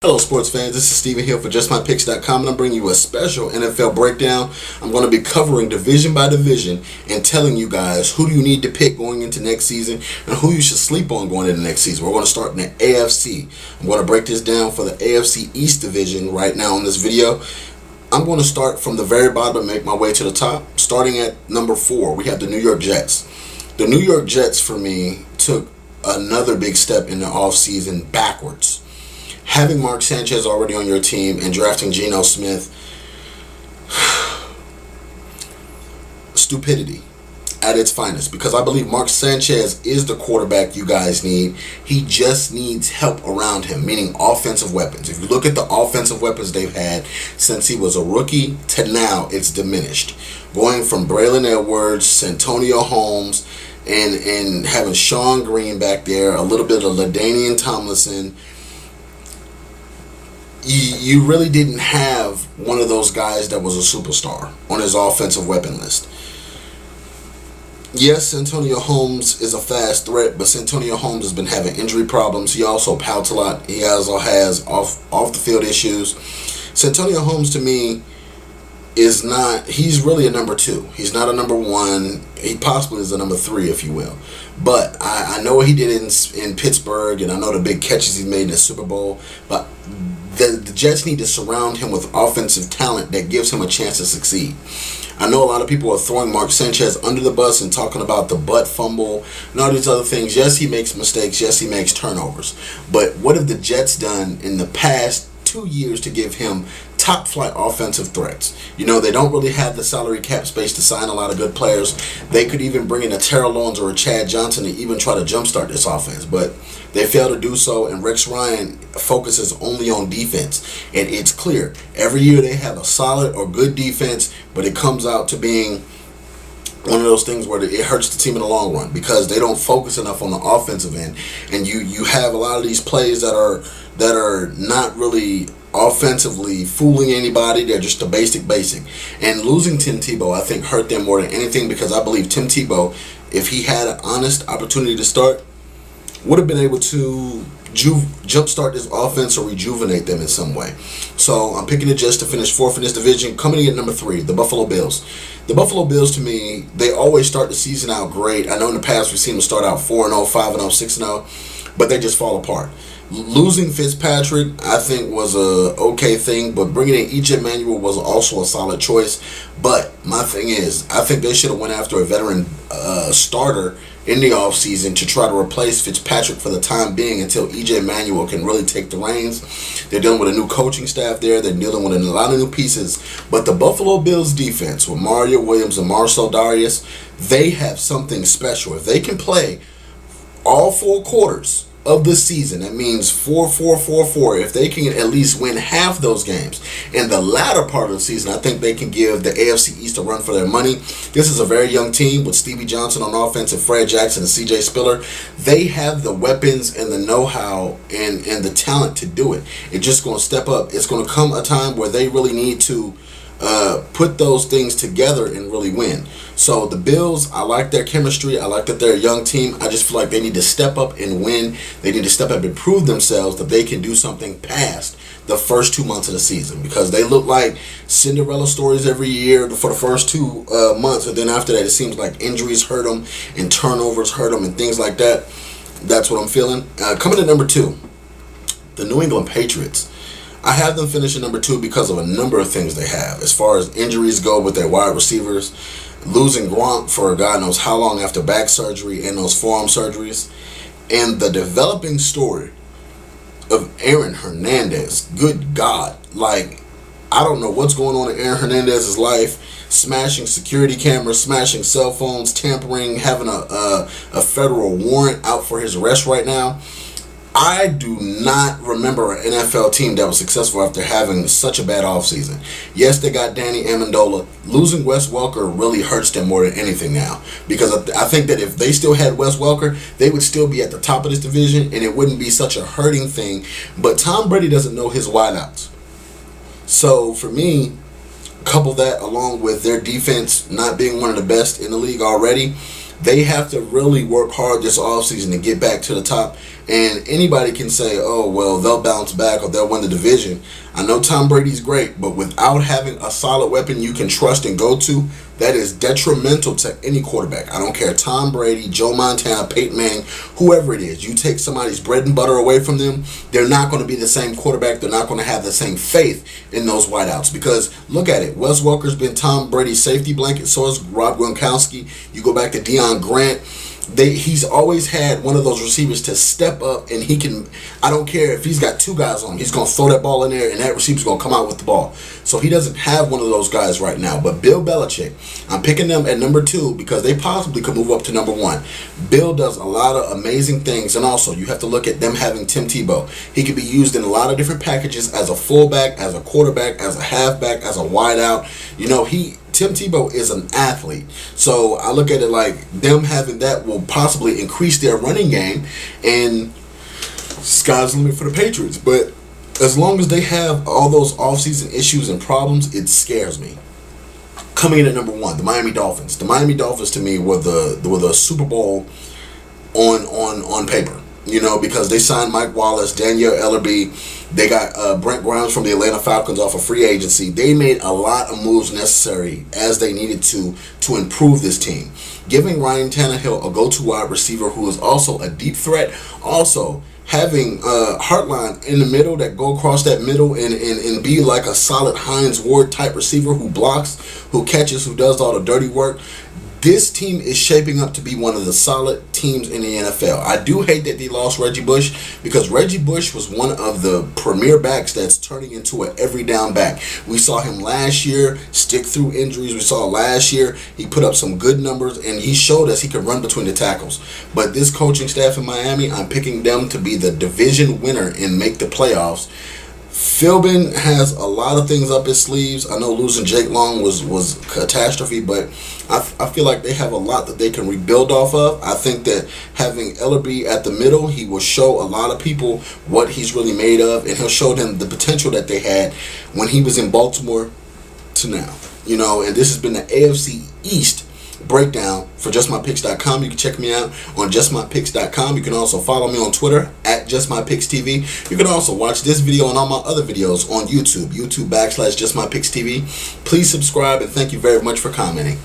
Hello sports fans, this is Steven here for JustMyPicks.com, and I'm bringing you a special NFL breakdown. I'm going to be covering division by division and telling you guys who do you need to pick going into next season and who you should sleep on going into next season. We're going to start in the AFC. I'm going to break this down for the AFC East division right now in this video. I'm going to start from the very bottom and make my way to the top. Starting at number 4, we have the New York Jets. The New York Jets, for me, took another big step in the offseason backwards. Having Mark Sanchez already on your team and drafting Geno Smith, stupidity at its finest, because I believe Mark Sanchez is the quarterback you guys need. He just needs help around him, meaning offensive weapons. If you look at the offensive weapons they've had since he was a rookie to now, it's diminished. Going from Braylon Edwards, Santonio Holmes, and having Sean Green back there, a little bit of LaDainian Tomlinson. You really didn't have one of those guys that was a superstar on his offensive weapon list. Yes, Santonio Holmes is a fast threat, but Santonio Holmes has been having injury problems. He also pouts a lot. He also has off the field issues. Santonio Holmes, to me, is not, he's really a number 2. He's not a number 1. He possibly is a number 3, if you will. But I know what he did in Pittsburgh, and I know the big catches he made in the Super Bowl, but the Jets need to surround him with offensive talent that gives him a chance to succeed. I know a lot of people are throwing Mark Sanchez under the bus and talking about the butt fumble and all these other things. Yes, he makes mistakes. Yes, he makes turnovers. But what have the Jets done in the past 2 years to give him top flight offensive threats? You know, they don't really have the salary cap space to sign a lot of good players. They could even bring in a Terrell Owens or a Chad Johnson to even try to jumpstart this offense, but they fail to do so, and Rex Ryan focuses only on defense. And it's clear, every year they have a solid or good defense, but it comes out to being one of those things where it hurts the team in the long run because they don't focus enough on the offensive end. And you have a lot of these plays that are not really offensively fooling anybody. They're just a basic. And losing Tim Tebow, I think, hurt them more than anything, because I believe Tim Tebow, if he had an honest opportunity to start, would have been able to jumpstart this offense or rejuvenate them in some way. So I'm picking the Jets to finish 4th in this division. Coming in at number 3, the Buffalo Bills. The Buffalo Bills, to me, they always start the season out great. I know in the past we've seen them start out 4-0, 5-0, 6-0, but they just fall apart. Losing Fitzpatrick, I think, was a okay thing, but bringing in E.J. Manuel was also a solid choice. But my thing is, I think they should have went after a veteran starter in the offseason to try to replace Fitzpatrick for the time being until E.J. Manuel can really take the reins. They're dealing with a new coaching staff there. They're dealing with a lot of new pieces. But the Buffalo Bills defense with Mario Williams and Marcel Darius, they have something special. If they can play all 4 quarters of the season, that means 4-4-4-4. If they can at least win half those games in the latter part of the season, I think they can give the AFC East a run for their money. This is a very young team with Stevie Johnson on offense and Fred Jackson and C.J.Spiller. They have the weapons and the know-how and the talent to do it. It's just going to step up. It's going to come a time where they really need to put those things together and really win. So the Bills, I like their chemistry. I like that they're a young team. I just feel like they need to step up and win. They need to step up and prove themselves that they can do something past the first 2 months of the season, because they look like Cinderella stories every year for the first 2 months, and then after that it seems like injuries hurt them and turnovers hurt them and things like that. That's what I'm feeling. Coming to number 2, the New England Patriots. I have them finishing number 2 because of a number of things they have. As far as injuries go with their wide receivers, losing Gronk for God knows how long after back surgery and those forearm surgeries, and the developing story of Aaron Hernandez. Good God. Like, I don't know what's going on in Aaron Hernandez's life. Smashing security cameras, smashing cell phones, tampering, having a federal warrant out for his arrest right now. I do not remember an NFL team that was successful after having such a bad offseason. Yes, they got Danny Amendola. Losing Wes Welker really hurts them more than anything now, because I think that if they still had Wes Welker, they would still be at the top of this division, and it wouldn't be such a hurting thing. But Tom Brady doesn't know his wideouts. So for me, couple that along with their defense not being one of the best in the league already, They have to really work hard this offseason to get back to the top. And anybody can say, oh, well, they'll bounce back or they'll win the division. I know Tom Brady's great, but without having a solid weapon you can trust and go to, that is detrimental to any quarterback. I don't care, Tom Brady, Joe Montana, Peyton Manning, whoever it is. You take somebody's bread and butter away from them, they're not going to be the same quarterback. They're not going to have the same faith in those wideouts. Because look at it. Wes Welker's been Tom Brady's safety blanket. So is Rob Gronkowski. You go back to Deion Grant. He's always had one of those receivers to step up, and he can, I don't care if he's got two guys on him, he's going to throw that ball in there and that receiver's going to come out with the ball. So he doesn't have one of those guys right now. But Bill Belichick, I'm picking them at number 2 because they possibly could move up to number 1. Bill does a lot of amazing things, and also you have to look at them having Tim Tebow. He could be used in a lot of different packages as a fullback, as a quarterback, as a halfback, as a wideout. You know, Tim Tebow is an athlete. So I look at it like them having that will possibly increase their running game, and sky's the limit for the Patriots. But as long as they have all those offseason issues and problems, it scares me. Coming in at number 1, the Miami Dolphins. The Miami Dolphins to me were the Super Bowl on paper. You know, because they signed Mike Wallace, Danielle Ellerbe. They got Brent Grimes from the Atlanta Falcons off of free agency. They made a lot of moves necessary as they needed to improve this team. Giving Ryan Tannehill a go-to wide receiver who is also a deep threat. Also, having Hartline in the middle that go across that middle and be like a solid Hines Ward type receiver who blocks, who catches, who does all the dirty work. This team is shaping up to be one of the solid teams in the NFL. I do hate that they lost Reggie Bush, because Reggie Bush was one of the premier backs that's turning into an every down back. We saw him last year stick through injuries. We saw last year he put up some good numbers, and he showed us he could run between the tackles. But this coaching staff in Miami, I'm picking them to be the division winner and make the playoffs. Philbin has a lot of things up his sleeves. I know losing Jake Long was catastrophe, but I feel like they have a lot that they can rebuild off of. I think that having Ellerbe at the middle, he will show a lot of people what he's really made of, and he'll show them the potential that they had when he was in Baltimore to now. You know, and this has been the AFC East breakdown for JustMyPicks.com. You can check me out on JustMyPicks.com. You can also follow me on Twitter at JustMyPicksTV. You can also watch this video and all my other videos on YouTube, YouTube /JustMyPicksTV. Please subscribe, and thank you very much for commenting.